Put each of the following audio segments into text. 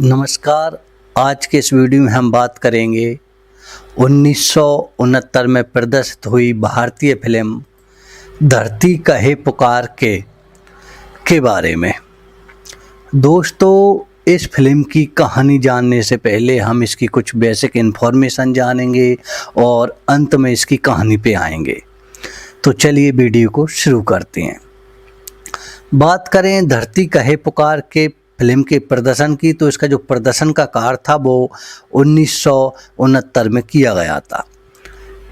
नमस्कार। आज के इस वीडियो में हम बात करेंगे 1969 में प्रदर्शित हुई भारतीय फिल्म धरती कहे पुकार के बारे में। दोस्तों, इस फिल्म की कहानी जानने से पहले हम इसकी कुछ बेसिक इन्फॉर्मेशन जानेंगे और अंत में इसकी कहानी पे आएंगे। तो चलिए वीडियो को शुरू करते हैं। बात करें धरती कहे पुकार के फिल्म के प्रदर्शन की, तो इसका जो प्रदर्शन का कार्य था वो 1969 में किया गया था।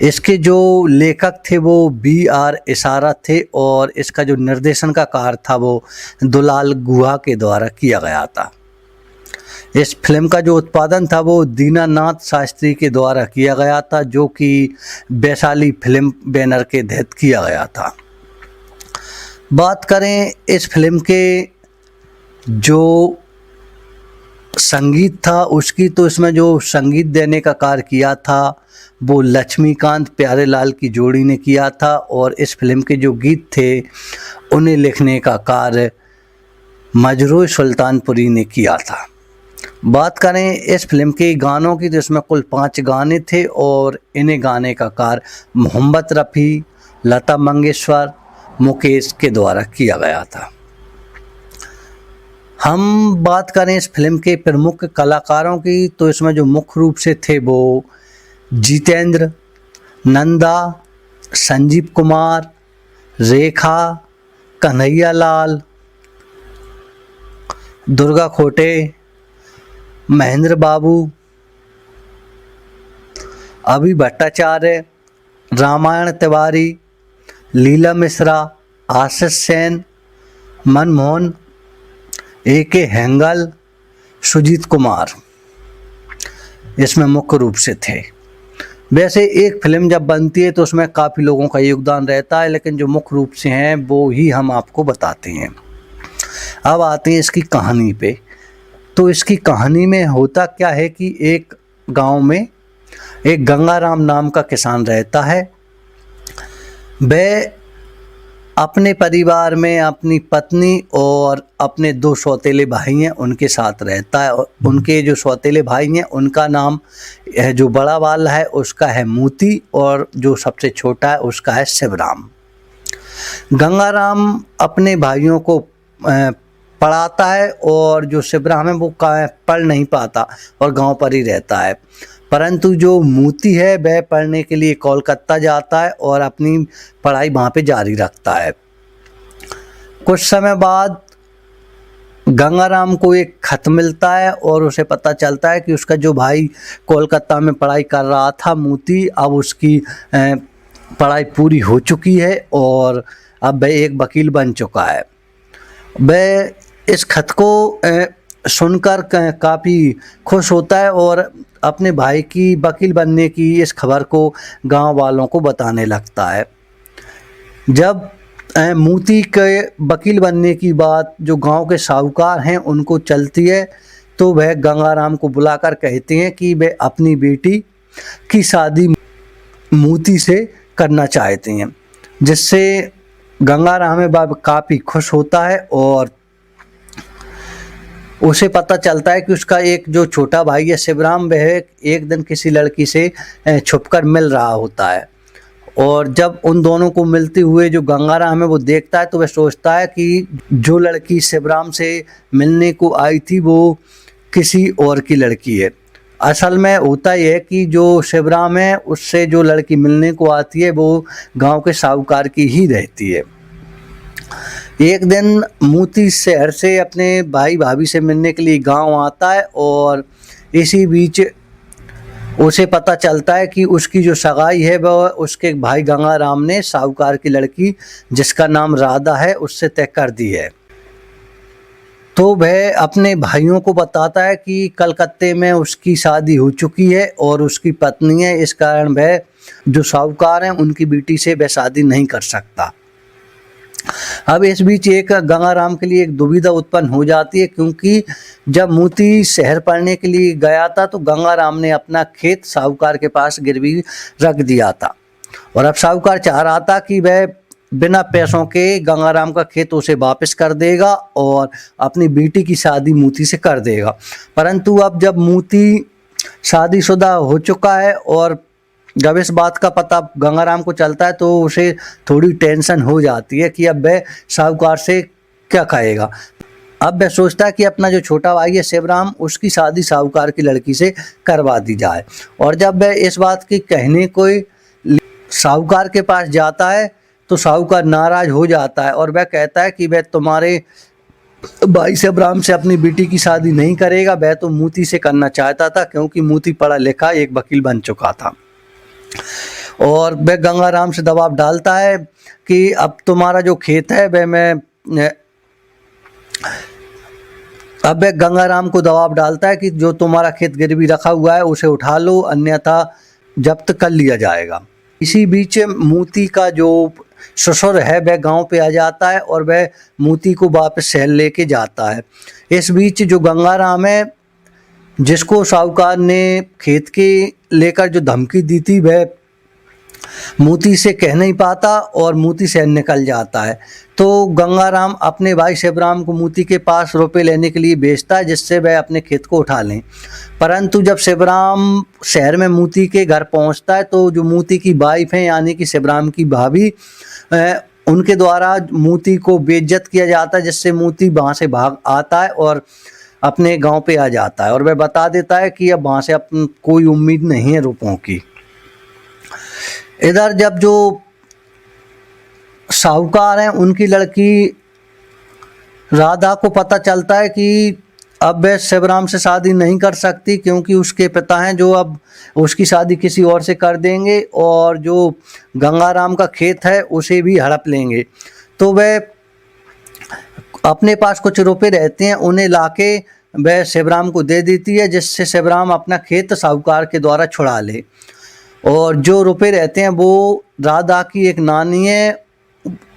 इसके जो लेखक थे वो B.R. इसारा थे और इसका जो निर्देशन का कार्य था वो दुलाल गुहा के द्वारा किया गया था। इस फिल्म का जो उत्पादन था वो दीनानाथ शास्त्री के द्वारा किया गया था, जो कि वैशाली फिल्म बैनर के तहत किया गया था। बात करें इस फिल्म के जो संगीत था उसकी, तो इसमें जो संगीत देने का कार्य किया था वो लक्ष्मीकांत प्यारेलाल की जोड़ी ने किया था और इस फिल्म के जो गीत थे उन्हें लिखने का कार्य मजरूह सुल्तानपुरी ने किया था। बात करें इस फिल्म के गानों की, तो इसमें कुल 5 गाने थे और इन्हें गाने का कार्य मोहम्मद रफ़ी, लता मंगेशकर, मुकेश के द्वारा किया गया था। हम बात करें इस फिल्म के प्रमुख कलाकारों की, तो इसमें जो मुख्य रूप से थे वो जितेंद्र, नंदा, संजीव कुमार, रेखा, कन्हैयालाल, दुर्गा खोटे, महेंद्र बाबू, अभि भट्टाचार्य, रामायण तिवारी, लीला मिश्रा, आशीष सेन, मनमोहन, A.K. हेंगल, सुजीत कुमार इसमें मुख्य रूप से थे। वैसे एक फिल्म जब बनती है तो उसमें काफ़ी लोगों का योगदान रहता है, लेकिन जो मुख्य रूप से हैं वो ही हम आपको बताते हैं। अब आते हैं इसकी कहानी पे। तो इसकी कहानी में होता क्या है कि एक गांव में एक गंगाराम नाम का किसान रहता है। वह अपने परिवार में अपनी पत्नी और अपने 2 सौतेले भाई हैं उनके साथ रहता है। और उनके जो सौतेले भाई हैं उनका नाम है, जो बड़ा वाला है उसका है मोती और जो सबसे छोटा है उसका है शिवराम। गंगाराम अपने भाइयों को पढ़ाता है और जो शिवराम है वो पढ़ नहीं पाता और गांव पर ही रहता है। परंतु जो मोती है वह पढ़ने के लिए कोलकाता जाता है और अपनी पढ़ाई वहाँ पे जारी रखता है। कुछ समय बाद गंगाराम को एक खत मिलता है और उसे पता चलता है कि उसका जो भाई कोलकाता में पढ़ाई कर रहा था मोती, अब उसकी पढ़ाई पूरी हो चुकी है और अब वह एक वकील बन चुका है। वह इस खत को सुनकर काफ़ी खुश होता है और अपने भाई की वकील बनने की इस खबर को गांव वालों को बताने लगता है। जब मोती के वकील बनने की बात जो गांव के साहूकार हैं उनको चलती है, तो वह गंगाराम को बुलाकर कहते हैं कि वे अपनी बेटी की शादी मोती से करना चाहते हैं, जिससे गंगाराम काफ़ी खुश होता है और उसे पता चलता है कि उसका एक जो छोटा भाई है शिवराम, वह एक दिन किसी लड़की से छुपकर मिल रहा होता है। और जब उन दोनों को मिलते हुए जो गंगाराम है वो देखता है, तो वह सोचता है कि जो लड़की शिवराम से मिलने को आई थी वो किसी और की लड़की है। असल में होता यह है कि जो शिवराम है उससे जो लड़की मिलने को आती है वो गांव के साहूकार की ही रहती है। एक दिन मोती शहर से अपने भाई भाभी से मिलने के लिए गांव आता है और इसी बीच उसे पता चलता है कि उसकी जो सगाई है वह उसके भाई गंगाराम ने साहूकार की लड़की जिसका नाम राधा है उससे तय कर दी है। तो वह अपने भाइयों को बताता है कि कलकत्ते में उसकी शादी हो चुकी है और उसकी पत्नी है, इस कारण वह जो साहूकार हैं उनकी बेटी से वह शादी नहीं कर सकता। अब इस बीच एक गंगाराम के लिए एक दुविधा उत्पन्न हो जाती है, क्योंकि जब मोती शहर पढ़ने के लिए गया था तो गंगाराम ने अपना खेत साहूकार के पास गिरवी रख दिया था और अब साहूकार चाह रहा था कि वह बिना पैसों के गंगाराम का खेत उसे वापस कर देगा और अपनी बेटी की शादी मोती से कर देगा। परंतु अब जब मोती शादीशुदा हो चुका है और जब इस बात का पता गंगाराम को चलता है तो उसे थोड़ी टेंशन हो जाती है कि अब वह साहूकार से क्या कहेगा। अब वह सोचता है कि अपना जो छोटा भाई है शिवराम, उसकी शादी साहूकार की लड़की से करवा दी जाए। और जब वह इस बात की कहने को साहूकार के पास जाता है तो साहूकार नाराज हो जाता है और वह कहता है कि वह तुम्हारे भाई शिवराम से अपनी बेटी की शादी नहीं करेगा, वह तो मोती से करना चाहता था, क्योंकि मोती पढ़ा लिखा एक वकील बन चुका था। और वह गंगाराम से दबाव डालता है कि अब तुम्हारा जो खेत है अब वह गंगाराम को दबाव डालता है कि जो तुम्हारा खेत गिरवी रखा हुआ है उसे उठा लो, अन्यथा जब्त कर लिया जाएगा। इसी बीच मोती का जो ससुर है वह गांव पे आ जाता है और वह मोती को वापस शहर लेके जाता है। इस बीच जो गंगाराम है, जिसको साहूकार ने खेत के लेकर जो धमकी दी थी, वह मोती से कह नहीं पाता और मोती शहर निकल जाता है। तो गंगाराम अपने भाई शिवराम को मोती के पास रुपए लेने के लिए भेजता है, जिससे वह अपने खेत को उठा लें। परंतु जब शिवराम शहर में मोती के घर पहुंचता है तो जो मोती की वाइफ है, यानी कि शिवराम की भाभी, उनके द्वारा मोती को बेइज्जत किया जाता है, जिससे मोती वहाँ से भाग आता है और अपने गांव पे आ जाता है और वह बता देता है कि अब वहाँ से कोई उम्मीद नहीं है रुपयों की। इधर जब जो साहूकार हैं, उनकी लड़की राधा को पता चलता है कि अब वह शिवराम से शादी नहीं कर सकती, क्योंकि उसके पिता हैं जो अब उसकी शादी किसी और से कर देंगे और जो गंगाराम का खेत है उसे भी हड़प लेंगे। तो वह अपने पास कुछ रुपए रहते हैं, उन्हें लाके वह शिवराम को दे देती है, जिससे शिवराम अपना खेत साहूकार के द्वारा छुड़ा ले। और जो रुपए रहते हैं वो राधा की एक नानी है,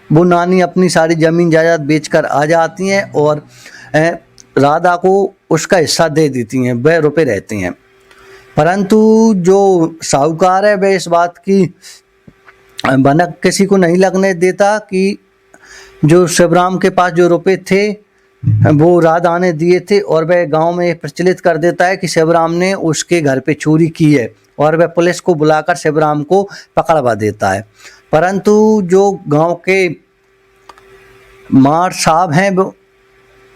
वो नानी अपनी सारी ज़मीन जायदाद बेचकर आ जाती हैं और राधा को उसका हिस्सा दे देती हैं, वह रुपए रहते हैं। परंतु जो साहूकार है वह इस बात की भनक किसी को नहीं लगने देता कि जो शिवराम के पास जो रुपए थे वो राधा ने दिए थे, और वह गांव में प्रचलित कर देता है कि शिवराम ने उसके घर पे चोरी की है और वह पुलिस को बुलाकर शिवराम को पकड़वा देता है। परंतु जो गांव के मार साहब हैं वो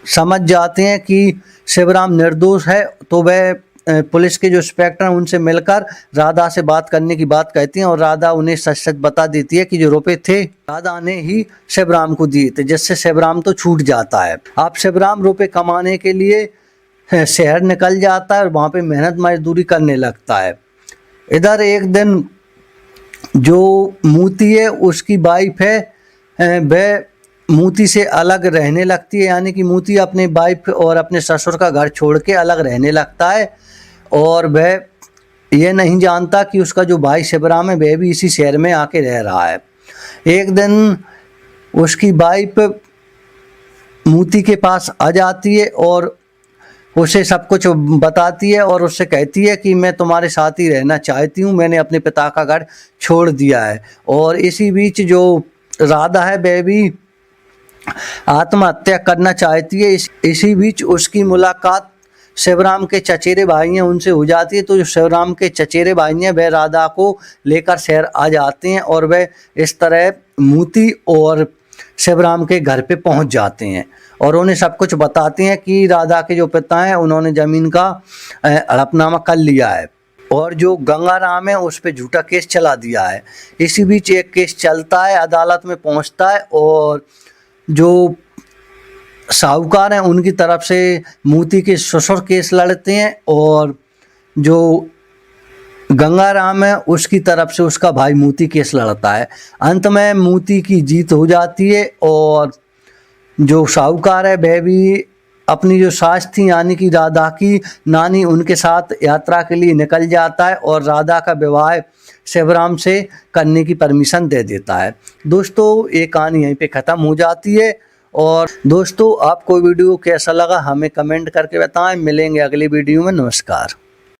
समझ जाते हैं कि शिवराम निर्दोष है, तो वह पुलिस के जो इंस्पेक्टर हैं उनसे मिलकर राधा से बात करने की बात कहती हैं और राधा उन्हें सच सच बता देती है कि जो रुपए थे राधा ने ही शिवराम को दिए थे, जिससे शिवराम तो छूट जाता है। अब शिवराम रुपए कमाने के लिए शहर निकल जाता है और वहाँ पे मेहनत मजदूरी करने लगता है। इधर एक दिन जो मोती है, उसकी वाइफ है, वह मोती से अलग रहने लगती है, यानी कि मोती अपने वाइफ और अपने ससुर का घर छोड़ के अलग रहने लगता है और वह यह नहीं जानता कि उसका जो भाई शिवराम है वह भी इसी शहर में आके रह रहा है। एक दिन उसकी वाइफ मोती के पास आ जाती है और उसे सब कुछ बताती है और उससे कहती है कि मैं तुम्हारे साथ ही रहना चाहती हूँ, मैंने अपने पिता का घर छोड़ दिया है। और इसी बीच जो राधा है वह भी आत्महत्या करना चाहती है। इसी बीच उसकी मुलाकात शिवराम के चचेरे भाई हैं उनसे हो जाती है। तो जो शिवराम के चचेरे भाई हैं वह राधा को लेकर शहर आ जाते हैं और वह इस तरह मोती और शिवराम के घर पे पहुंच जाते हैं और उन्हें सब कुछ बताते हैं कि राधा के जो पिता हैं उन्होंने ज़मीन का हड़पनामा कर लिया है और जो गंगाराम है उस पर झूठा केस चला दिया है। इसी बीच एक केस चलता है, अदालत में पहुंचता है और जो साहूकार हैं उनकी तरफ से मोती के ससुर केस लड़ते हैं और जो गंगाराम है उसकी तरफ से उसका भाई मोती केस लड़ता है। अंत में मोती की जीत हो जाती है और जो साहूकार है वह भी अपनी जो सास थी यानी कि राधा की नानी, उनके साथ यात्रा के लिए निकल जाता है और राधा का विवाह शिवराम से करने की परमिशन दे देता है। दोस्तों ये कहानी यहीं पे ख़त्म हो जाती है और दोस्तों आपको वीडियो कैसा लगा हमें कमेंट करके बताएं। मिलेंगे अगली वीडियो में। नमस्कार।